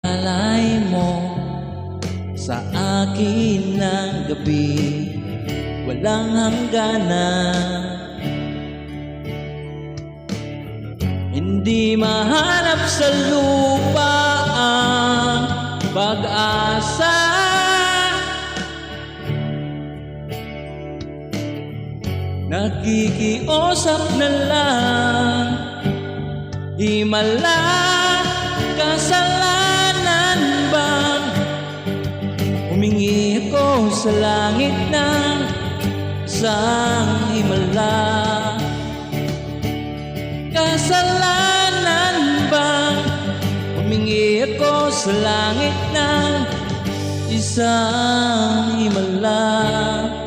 Alay mo sa akin ng gabi, walang hangganan. Hindi mahanap sa lupa ang pag-asa. Nakikiusap na lang, himala, kasalanan bang humingi ako sa langit ng isang himala? Kasalanan bang humingi ako sa langit ng isang himala?